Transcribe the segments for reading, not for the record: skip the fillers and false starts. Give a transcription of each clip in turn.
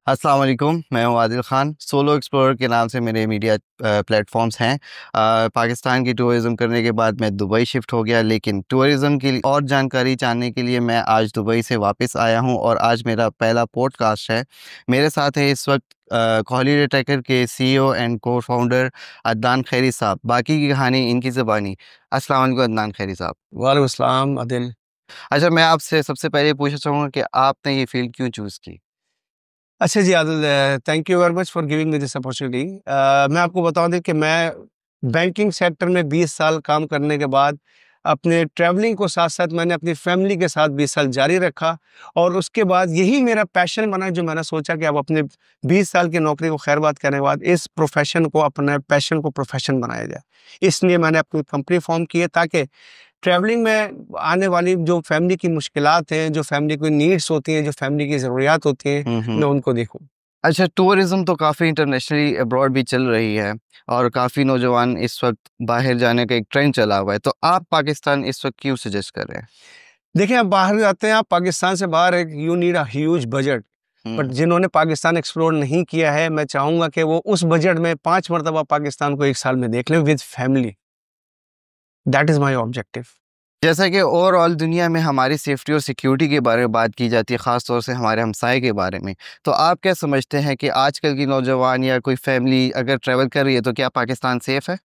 अस्सलाम वालेकुम, मैं हूँ आदिल ख़ान। सोलो एक्सप्लोरर के नाम से मेरे मीडिया प्लेटफॉर्म्स हैं। पाकिस्तान की टूरिज़्म करने के बाद मैं दुबई शिफ्ट हो गया, लेकिन टूरिज़्म की और जानकारी जानने के लिए मैं आज दुबई से वापस आया हूँ और आज मेरा पहला पॉडकास्ट है। मेरे साथ है इस वक्त हॉलिडे ट्रैकर के सीईओ एंड को फाउंडर अदनान खैरी साहब। बाकी की कहानी इनकी ज़बानी। अस्सलाम वालेकुम अदनान खैरी साहब। वालेकुम अस्सलाम आदिल। अच्छा, मैं आपसे सबसे पहले पूछना चाहूँगा कि आपने ये फ़ील्ड क्यों चूज़ की? अच्छा ji Adil, thank you very much for giving me this opportunity. मैं आपको बता दूं कि मैं बैंकिंग सेक्टर में 20 साल काम करने के बाद अपने ट्रैवलिंग को साथ साथ मैंने अपनी फैमिली के साथ 20 साल जारी रखा। और उसके बाद यही मेरा पैशन बना, जो मैंने सोचा कि अब अपने 20 साल की नौकरी को खैरबाद करने के बाद इस प्रोफेशन को, अपने पैशन को प्रोफेशन बनाया जाए। इसलिए मैंने अपनी कंपनी फॉर्म की है, ताकि ट्रैवलिंग में आने वाली जो फैमिली की मुश्किलात हैं, जो फैमिली की नीड्स होती हैं, जो फैमिली की ज़रूरियात होती हैं, हुँ, हुँ। मैं उनको देखूँ। अच्छा, टूरिज़्म तो काफ़ी इंटरनेशनली अब्रॉड भी चल रही है और काफ़ी नौजवान इस वक्त बाहर जाने का एक ट्रेंड चला हुआ है, तो आप पाकिस्तान इस वक्त क्यों सजेस्ट कर रहे हैं? देखिए, आप बाहर जाते हैं, आप पाकिस्तान से बाहर एक you need a huge budget. But हुँ। जिन्होंने पाकिस्तान एक्सप्लोर नहीं किया है, मैं चाहूँगा कि वो उस बजट में 5 मर्तबा पाकिस्तान को 1 साल में देख लें with family. That is my objective. जैसा कि ओवरऑल दुनिया में हमारी सेफ्टी और सिक्योरिटी के बारे में बात की जाती है, ख़ास तौर से हमारे हमसाये के बारे में, तो आप क्या समझते हैं कि आजकल की नौजवान या कोई फैमिली अगर ट्रैवल कर रही है, तो क्या पाकिस्तान सेफ़ है?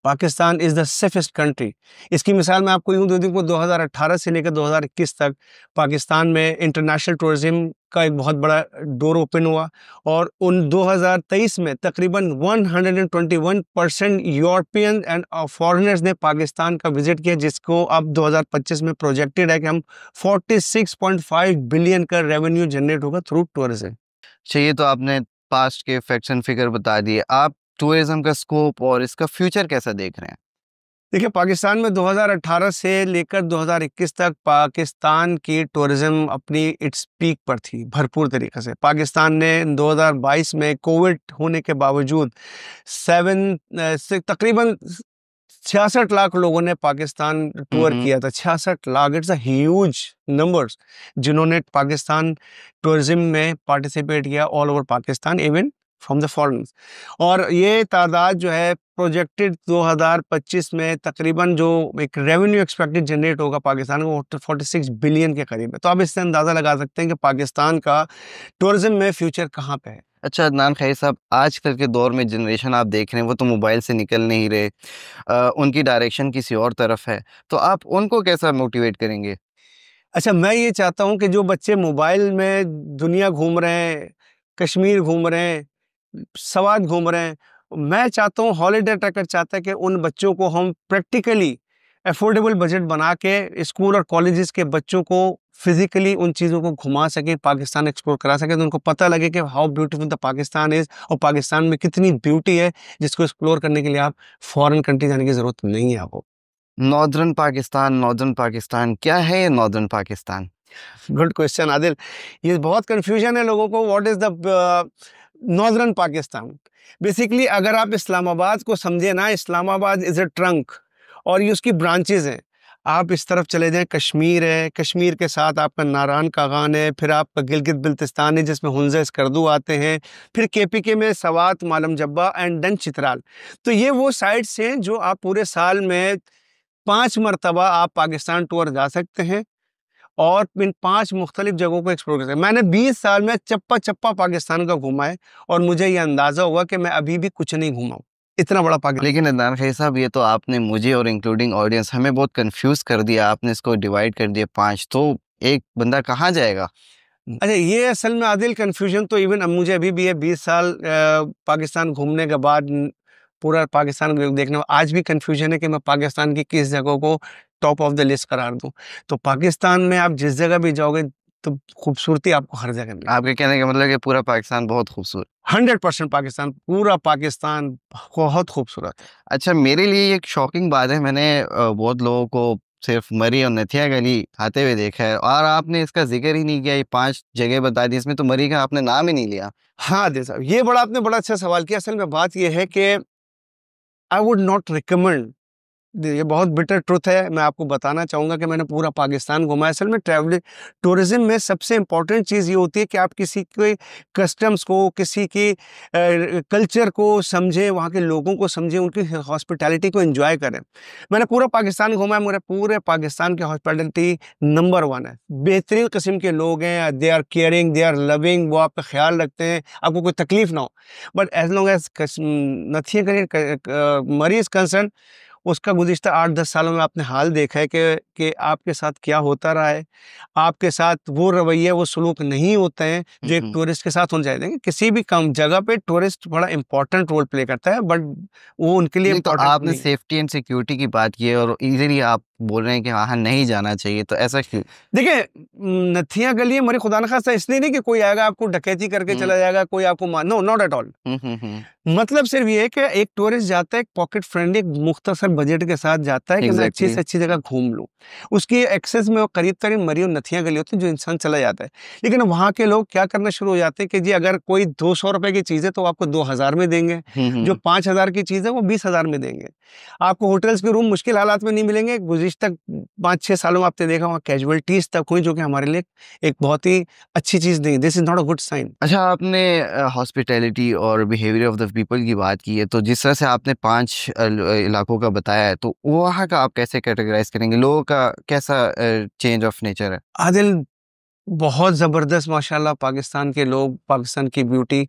Pakistan is the safest country. इसकी मिसाल मैं आपको यूँ दे दूँ कि 2018 से लेकर 2021 तक पाकिस्तान में इंटरनेशनल टूरिज़्म का एक बहुत बड़ा डोर ओपन हुआ। और उन 2023 में तकरीबन 121% यूरोपियन एंड फॉरेनर्स ने पाकिस्तान का विज़िट किया, जिसको अब 2025 में प्रोजेक्टेड है कि हम 46.5 बिलियन का रेवेन्यू जनरेट होगा थ्रू टूरिज़्म। चाहिए तो आपने पास्ट के फैक्ट्स एंड फिगर बता दिए। आप टूरिज़्म का स्कोप और इसका फ्यूचर कैसा देख रहे हैं? देखिए, पाकिस्तान में 2018 से लेकर 2021 तक पाकिस्तान की टूरिज़्म अपनी इट्स पीक पर थी, भरपूर तरीके से। पाकिस्तान ने 2022 में कोविड होने के बावजूद से तकरीबन 66 लाख लोगों ने पाकिस्तान हुँ, टूर हुँ। किया था। 66 lakh, it's a huge numbers, जिन्होंने पाकिस्तान टूरिज़्म में पार्टिसिपेट किया all over Pakistan, even from the foreigners. और ये तादाद जो है प्रोजेक्टेड 2025 में तकरीबन जो एक रेवेन्यू एक्सपेक्टेड जनरेट होगा पाकिस्तान को, वो 46 बिलियन के करीब है। तो आप इससे अंदाज़ा लगा सकते हैं कि पाकिस्तान का टूरिज़्म में फ्यूचर कहाँ पे है। अच्छा अदनान खैरी साहब, आजकल के दौर में जनरेशन आप देख रहे हैं वो तो मोबाइल से निकल नहीं रहे। उनकी डायरेक्शन किसी और तरफ है, तो आप उनको कैसा मोटिवेट करेंगे? अच्छा, मैं ये चाहता हूँ कि जो बच्चे मोबाइल में दुनिया घूम रहे हैं, कश्मीर घूम रहे हैं, सवात घूम रहे हैं, मैं चाहता हूँ, हॉलिडे ट्रैकर चाहता है कि उन बच्चों को हम प्रैक्टिकली अफोर्डेबल बजट बना के स्कूल और कॉलेजेस के बच्चों को फिजिकली उन चीज़ों को घुमा सकें, पाकिस्तान एक्सप्लोर करा सकें, तो उनको पता लगे कि how beautiful the Pakistan is, और पाकिस्तान में कितनी ब्यूटी है जिसको एक्सप्लोर करने के लिए आप फॉरेन कंट्री जाने की ज़रूरत नहीं है आपको। नॉर्दर्न पाकिस्तान क्या है ये northern Pakistan? Good question Adil. ये बहुत कंफ्यूजन है लोगों को, what is the northern Pakistan. Basically अगर आप इस्लामाबाद को समझे ना, इस्लामाबाद इज अ ट्रंक और ये उसकी ब्रांचेज हैं। आप इस तरफ चले जाएं, कश्मीर है, कश्मीर के साथ आपका नारायण कागान है, फिर आपका गिलगित बिल्तिस्तान है जिसमें हुंज़ा स्कर्दू आते हैं, फिर केपीके में सवात, मालम जब्बा एंड देन चित्राल। तो ये वो साइट्स हैं जो आप पूरे साल में 5 मरतबा आप पाकिस्तान टूर जा सकते हैं और इन 5 मुख्तलिफ जगहों को एक्सप्लोर किया। मैंने 20 साल में चप्पा-चप्पा पाकिस्तान का घूमा है और मुझे ये अंदाज़ा हुआ कि मैं अभी भी कुछ नहीं घूमा हूँ। इतना बड़ा पाकि लेकिन अदनान खैरी साहब, ये तो आपने मुझे और इंक्लूडिंग ऑडियंस हमें बहुत कन्फ्यूज़ कर दिया। आपने इसको डिवाइड कर दिया 5, तो एक बंदा कहाँ जाएगा? अच्छा, ये असल में आदिल कन्फ्यूज़न तो इवन अब मुझे अभी भी है। 20 साल पाकिस्तान घूमने के बाद पूरा पाकिस्तान देखने में आज भी कन्फ्यूज़न है कि मैं पाकिस्तान की किस जगह को टॉप ऑफ द लिस्ट करार दूँ। तो पाकिस्तान में आप जिस जगह भी जाओगे, तो खूबसूरती आपको हर जगह मिलेगी। आपके कहने का मतलब है कि पूरा पाकिस्तान बहुत खूबसूरत। 100% पाकिस्तान, पूरा पाकिस्तान बहुत खूबसूरत है। अच्छा, मेरे लिए एक शॉकिंग बात है, मैंने बहुत लोगों को सिर्फ मरी और नथिया गली आते हुए देखा है और आपने इसका ज़िक्र ही नहीं किया। ये 5 जगह बता दी, इसमें तो मरी का आपने नाम ही नहीं लिया। हाँ, आदिल साहब, ये बड़ा आपने बड़ा अच्छा सवाल किया। असल में बात ये है कि आई वुड नॉट रिकमेंड ये बहुत बिटर ट्रुथ है। मैं आपको बताना चाहूँगा कि मैंने पूरा पाकिस्तान घूमा है। असल में ट्रैवलिंग टूरिज़्म में सबसे इम्पोर्टेंट चीज़ ये होती है कि आप किसी के कस्टम्स को, किसी की कल्चर को समझें, वहाँ के लोगों को समझें, उनकी हॉस्पिटैलिटी को एन्जॉय करें। मैंने पूरा पाकिस्तान घूमा है, मेरे पूरे पाकिस्तान की हॉस्पिटैलिटी नंबर 1 है। बेहतरीन किस्म के लोग हैं, they are caring, they are loving, वो आपका ख़्याल रखते हैं, आपको कोई तकलीफ़ ना हो। But as long as nothing मरीज़ कंसर्न, उसका गुज़िश्ता 8-10 सालों में आपने हाल देखा है कि आपके साथ क्या होता रहा है। आपके साथ वो रवैया, वो सलूक नहीं होते हैं, जो एक टूरिस्ट के साथ होने चाहिए। किसी भी कम जगह पे टूरिस्ट बड़ा इम्पोर्टेंट रोल प्ले करता है, बट वो उनके लिए नहीं, तो इम्पोर्टेंट आपने नहीं है। सेफ्टी एंड सिक्योरिटी की बात की है और इजीली आप बोल रहे हैं कि वहाँ नहीं जाना चाहिए, तो ऐसा क्यों? देखिए, नथिया गली मरी खुदा न खास्ता इसलिए नहीं कि कोई आएगा आपको डकैती करके हुँ, चला जाएगा, कोई आपको मार नो, नॉट एट ऑल। हुँ, हुँ, हुँ। मतलब सिर्फ ये है कि एक टूरिस्ट जाता है, एक पॉकेट फ्रेंडली, एक मुख्तसर बजट के साथ जाता है कि मैं अच्छी एग्ज़ैक्टली। से अच्छी जगह घूम लूँ। उसकी एक्सेस में वो करीब तरीन मरी और नथिया गली होती है, जो इंसान चला जाता है। लेकिन वहाँ के लोग क्या करना शुरू हो जाते हैं कि जी अगर कोई 200 रुपए की चीज़ है तो वो आपको 2000 में देंगे, हुँ, जो हुँ। 5000 की चीज़ है वो 20,000 में देंगे। आपको होटल्स के रूम मुश्किल हालात में नहीं मिलेंगे। गुज़िश्ता 5-6 सालों में आपने देखा वहाँ कैजुअल्टीज़ तक हुई, जो कि हमारे लिए एक बहुत ही अच्छी चीज़ नहीं है। This is not a good sign. अच्छा, आपने हॉस्पिटैलिटी और बिहेवियर ऑफ द पीपल की बात की है, तो जिस तरह से आपने 5 इलाकों का बताया है, तो वहाँ का आप कैसे कैटेगराइज़ करेंगे? लोगों का कैसा चेंज ऑफ नेचर है? आदिल, बहुत ज़बरदस्त माशाल्लाह पाकिस्तान के लोग, पाकिस्तान की ब्यूटी,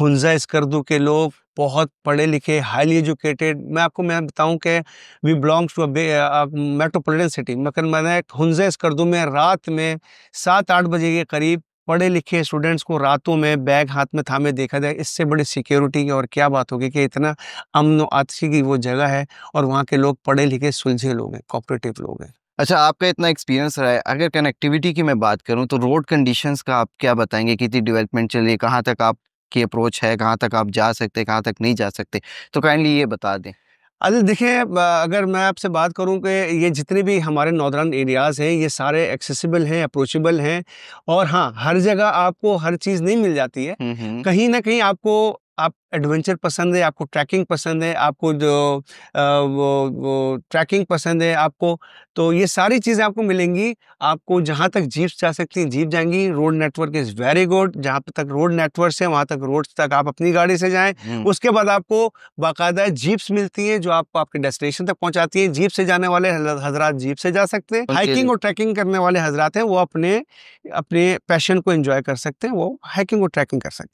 हुंज़ा स्कर्दू के लोग, बहुत पढ़े-लिखे, हाइली एजुकेटेड। मैं बताऊँ कि we belongs to metropolitan city. मगर मैंने हुंज़ा स्कर्दू में रात में 7-8 बजे के करीब पढ़े-लिखे स्टूडेंट्स को रातों में बैग हाथ में थामे देखा जाए। इससे बड़ी सिक्योरिटी की और क्या बात होगी कि इतना अमन और आतिशी की वो जगह है, और वहाँ के लोग पढ़े-लिखे, सुलझे लोग हैं, कोऑपरेटिव लोग हैं। अच्छा, आपका इतना एक्सपीरियंस रहा है, अगर कनेक्टिविटी की मैं बात करूँ, तो रोड कंडीशंस का आप क्या बताएँगे? कितनी डेवलपमेंट चल रही है? कहाँ तक आपकी अप्रोच है? कहाँ तक आप जा सकते हैं, कहाँ तक नहीं जा सकते? तो काइंडली ये बता दें। अरे देखिए, अगर मैं आपसे बात करूं कि ये जितने भी हमारे नॉर्दर्न एरियाज़ हैं, ये सारे एक्सेसिबल हैं, अप्रोचेबल हैं। और हाँ, हर जगह आपको हर चीज़ नहीं मिल जाती है। हुँ, हुँ। कहीं न कहीं आपको आप एडवेंचर पसंद है, आपको ट्रैकिंग पसंद है, आपको जो वो ट्रैकिंग पसंद है आपको, तो ये सारी चीज़ें आपको मिलेंगी। आपको जहाँ तक जीप्स जा सकती हैं, जीप जाएँगी। Road network is very good. जहाँ पे तक रोड नेटवर्क है, वहाँ तक रोड तक आप अपनी गाड़ी से जाएँ। हुँ, उसके बाद आपको बाकायदा जीप्स मिलती हैं, जो आपको आपके डेस्टिनेशन तक पहुँचाती हैं। जीप से जाने वाले हज़रात जीप से जा सकते हैं। उनके हाइकिंग लिए और ट्रैकिंग करने वाले हज़रात हैं, वो अपने अपने पैशन को एन्जॉय कर सकते हैं, वो हाइकिंग और ट्रैकिंग कर सकते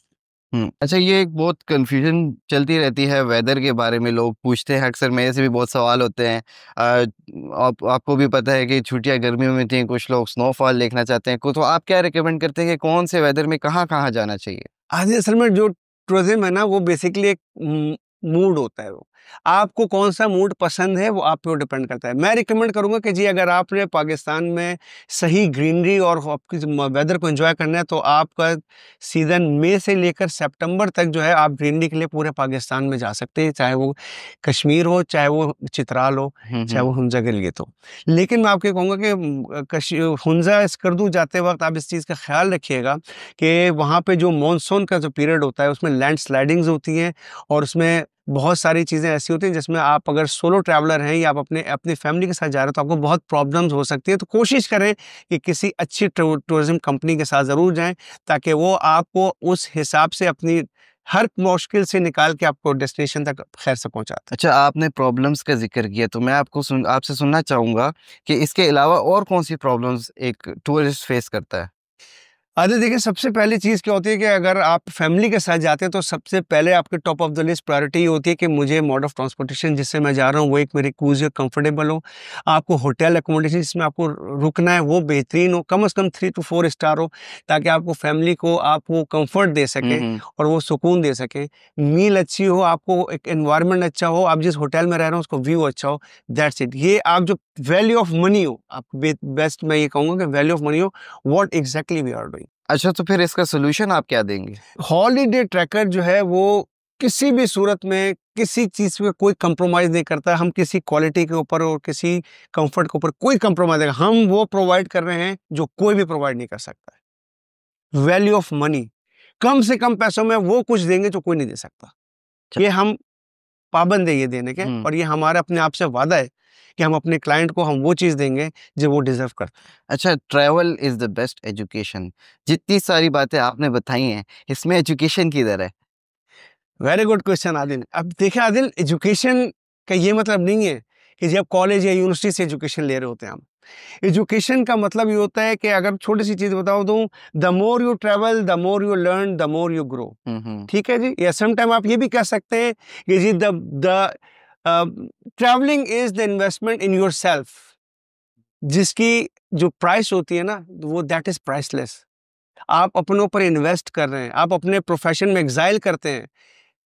हैं। अच्छा, ये एक बहुत कन्फ्यूजन चलती रहती है वेदर के बारे में, लोग पूछते हैं अक्सर, मेरे से भी बहुत सवाल होते हैं। आपको भी पता है कि छुट्टियाँ गर्मियों में थी, कुछ लोग स्नोफॉल देखना चाहते हैं, तो आप क्या रिकमेंड करते हैं कि कौन से वेदर में कहाँ-कहाँ जाना चाहिए? आज असल में जो टूरिज़्म है ना, वो बेसिकली एक मूड होता है वो। आपको कौन-सा मूड पसंद है, वो आप पे डिपेंड करता है। मैं रिकमेंड करूँगा कि जी अगर आपने पाकिस्तान में सही ग्रीनरी और आपकी जो वेदर को एन्जॉय करना है, तो आपका सीज़न मई से लेकर सितंबर तक जो है, आप ग्रीनरी के लिए पूरे पाकिस्तान में जा सकते हैं। चाहे वो कश्मीर हो, चाहे वो चित्राल हो, हुँ, चाहे हुँ। वो हुंज़ा गिलगित हो। लेकिन मैं आपको ये कहूँगा कि हुंज़ा स्कर्दू जाते वक़्त आप इस चीज़ का ख़्याल रखिएगा कि वहाँ पे जो मॉनसून का जो पीरियड होता है, उसमें लैंडस्लाइडिंग्स होती हैं, और उसमें बहुत सारी चीज़ें ऐसी होती हैं जिसमें आप अगर सोलो ट्रैवलर हैं या आप अपनी फैमिली के साथ जा रहे हो, तो आपको बहुत प्रॉब्लम्स हो सकती हैं। तो कोशिश करें कि किसी अच्छी टूरिज़्म कंपनी के साथ ज़रूर जाएँ, ताकि वो आपको उस हिसाब से अपनी हर मुश्किल से निकाल के आपको डेस्टिनेशन तक खैर से पहुँचा दें। अच्छा, आपने प्रॉब्लम्स का ज़िक्र किया, तो मैं आपसे सुनना चाहूँगा कि इसके अलावा और कौन-सी प्रॉब्लम्स एक टूरिस्ट फेस करता है? अरे देखिए, सबसे पहली चीज़ क्या होती है कि अगर आप फैमिली के साथ जाते हैं, तो सबसे पहले आपके top of the list priority ये होती है कि मुझे मोड ऑफ ट्रांसपोर्टेशन जिससे मैं जा रहा हूँ, वो एक मेरी क्रूज़ कंफर्टेबल हो। आपको होटल अकोमोडेशन जिसमें आपको रुकना है, वो बेहतरीन हो, कम से कम 3 टू 4 स्टार हो, ताकि आपको फैमिली को आप वो कंफर्ट दे हुँ, सकें हुँ। और वो सुकून दे सकें। मील अच्छी हो, आपको एक एनवायरनमेंट अच्छा हो, आप जिस होटल में रह रहे हो उसको व्यू अच्छा हो, दैट्स इट। ये आप जो वैल्यू ऑफ मनी हो, आप बेस्ट मैं ये कहूँगा कि वैल्यू ऑफ मनी हो, what exactly we are doing. अच्छा, तो फिर इसका सॉल्यूशन आप क्या देंगे? हॉलिडे ट्रैकर जो है वो किसी भी सूरत में किसी चीज़ पे कोई कंप्रोमाइज़ नहीं करता। हम किसी क्वालिटी के ऊपर और किसी कंफर्ट के ऊपर कोई कंप्रोमाइज़ नहीं, हम वो प्रोवाइड कर रहे हैं जो कोई भी प्रोवाइड नहीं कर सकता है। वैल्यू ऑफ मनी, कम से कम पैसों में वो कुछ देंगे जो कोई नहीं दे सकता। च ये हम पाबंद है ये देने के, और ये हमारा अपने आप से वादा है कि हम अपने क्लाइंट को हम वो चीज़ देंगे जो वो डिजर्व करते हैं। अच्छा, travel is the best education. जितनी सारी बातें आपने बताई हैं, इसमें एजुकेशन किधर है? Very good question Adil. अब देखिए आदिल, एजुकेशन का ये मतलब नहीं है कि जब कॉलेज या यूनिवर्सिटी से एजुकेशन ले रहे होते हैं हम। एजुकेशन का मतलब ये होता है कि अगर छोटी सी चीज़ बताऊँ दूँ, the more you travel, the more you learn, the more you grow. ठीक है जी? या सम टाइम आप ये भी कह सकते हैं कि जी the travelling is the investment in yourself, जिसकी जो प्राइस होती है ना, वो दैट इज़ प्राइसलेस। आप अपनों पर इन्वेस्ट कर रहे हैं, आप अपने प्रोफ़ेशन में एक्साइल करते हैं।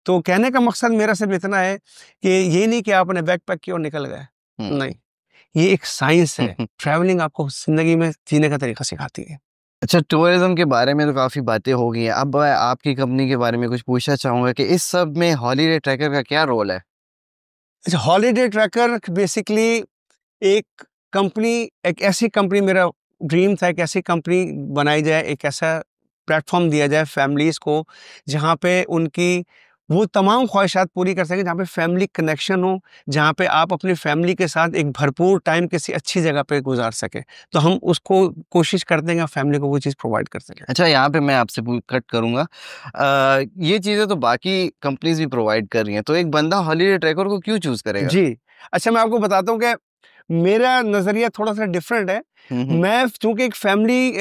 तो कहने का मकसद मेरा सिर्फ़ इतना है कि ये नहीं कि आपने बैकपैक किया और निकल गए। नहीं, ये एक साइंस है। ट्रैवलिंग आपको ज़िंदगी में जीने का तरीका सिखाती है। अच्छा, टूरिज़्म के बारे में तो काफ़ी बातें हो गई हैं। अब मैं आपकी कंपनी के बारे में कुछ पूछना चाहूँगा कि इस सब में हॉलिडे ट्रैकर का क्या रोल है? अच्छा, हॉलिडे ट्रैकर बेसिकली एक ऐसी कंपनी, मेरा ड्रीम था, एक ऐसी कंपनी बनाई जाए, एक ऐसा प्लेटफ़ॉर्म दिया जाए फैमिलीज़ को, जहाँ पे उनकी वो तमाम ख़्वाहिशात पूरी कर सकें, जहाँ पे फैमिली कनेक्शन हो, जहाँ पे आप अपनी फैमिली के साथ एक भरपूर टाइम किसी अच्छी जगह पे गुज़ार सकें। तो हम उसको कोशिश करते हैं कि फैमिली को वो चीज़ प्रोवाइड कर सकें। अच्छा, यहाँ पे मैं आपसे कट करूँगा। ये चीज़ें तो बाकी कंपनीज़ भी प्रोवाइड कर रही हैं, तो एक बंदा हॉलिडे ट्रैकर को क्यों चूज़ करेगा? जी। अच्छा, मैं आपको बताता हूँ कि मेरा नज़रिया थोड़ा-सा डिफरेंट है। मैं चूँकि एक फैमिली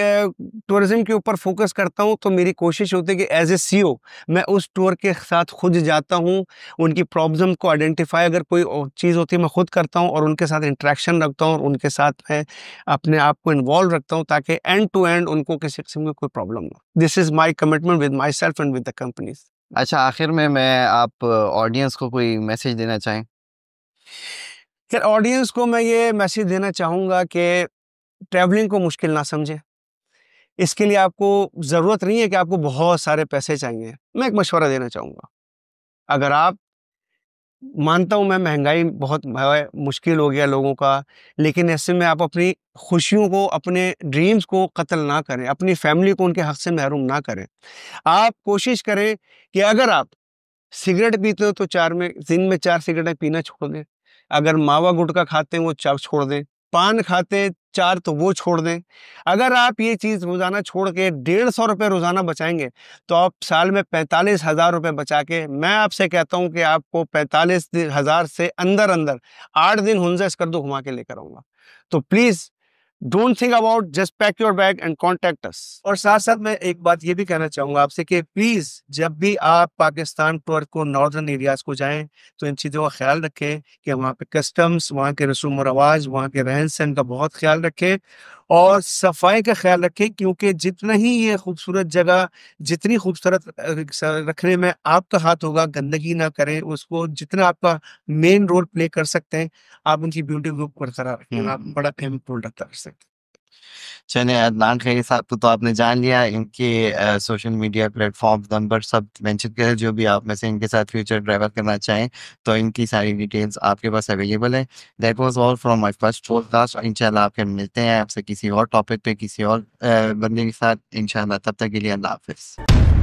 टूरिज़्म के ऊपर फ़ोकस करता हूँ, तो मेरी कोशिश होती है कि एज़ ए सीईओ मैं उस टूर के साथ खुद जाता हूँ, उनकी प्रॉब्लम को आइडेंटिफ़ाई अगर कोई चीज़ होती है मैं खुद करता हूँ, और उनके साथ इंटरेक्शन रखता हूँ, और उनके साथ मैं अपने आप को इन्वॉल्व रखता हूँ, ताकि एंड टू एंड उनको किसी किस्म की कोई प्रॉब्लम ना हो। This is my commitment with my self and with the companies. अच्छा, आखिर में मैं आप ऑडियंस को कोई मैसेज देना चाहें? खैर, ऑडियंस को मैं ये मैसेज देना चाहूँगा कि ट्रैवलिंग को मुश्किल ना समझें। इसके लिए आपको ज़रूरत नहीं है कि आपको बहुत सारे पैसे चाहिए। मैं एक मशवरा देना चाहूँगा। अगर आप मानता हूँ मैं, महँगाई बहुत है, मुश्किल हो गया लोगों का, लेकिन ऐसे में आप अपनी खुशियों को, अपने ड्रीम्स को कत्ल ना करें, अपनी फैमिली को उनके हक़ से महरूम ना करें। आप कोशिश करें कि अगर आप सिगरेट पीते हो तो 4 में दिन में 4 सिगरेटें पीना छोड़ दें। अगर मावा गुटखा खाते हैं वो छोड़ दें। पान खाते हैं 4 तो वो छोड़ दें। अगर आप ये चीज़ रोज़ाना छोड़ के ₹150 रोज़ाना बचाएँगे, तो आप साल में 45,000 रुपए बचा के, मैं आपसे कहता हूँ कि आपको 45,000 से अंदर-अंदर 8 दिन हुंजा स्कर्दू घुमा के लेकर आऊँगा। तो please don't think about, just pack your bag and contact us. और साथ-साथ मैं एक बात ये भी कहना चाहूँगा आपसे कि प्लीज़ जब भी आप पाकिस्तान टूर को नॉर्दर्न एरियाज़ को जाएँ, तो इन चीज़ों का ख़्याल रखें कि वहाँ पे कस्टम्स, वहाँ के रसूम व रवाज, वहाँ के रहन-सहन का बहुत ख़्याल रखें, और सफाई का ख़्याल रखें, क्योंकि जितना ही ये खूबसूरत जगह, जितनी खूबसूरत रखने में आपका हाथ होगा, गंदगी ना करें उसको, जितना आपका मेन रोल प्ले कर सकते हैं, आप उनकी ब्यूटी को बरकरार रखें, आप बड़ा अहम रोल अदा कर सकते हैं। चलिए, अदनान खैरी साहब को तो आपने जान लिया, इनके सोशल मीडिया प्लेटफ़ॉर्म्स, नंबर सब मेंशन करें, जो भी आप में से इनके साथ फ्यूचर ट्रैवल करना चाहें, तो इनकी सारी डिटेल्स आपके पास अवेलेबल है। That was all from my first podcast. इंशाल्लाह फिर मिलते हैं आपसे किसी और टॉपिक पे, किसी और बंदे के साथ इंशाल्लाह। तब तक के लिए अल्लाह हाफ़िज़।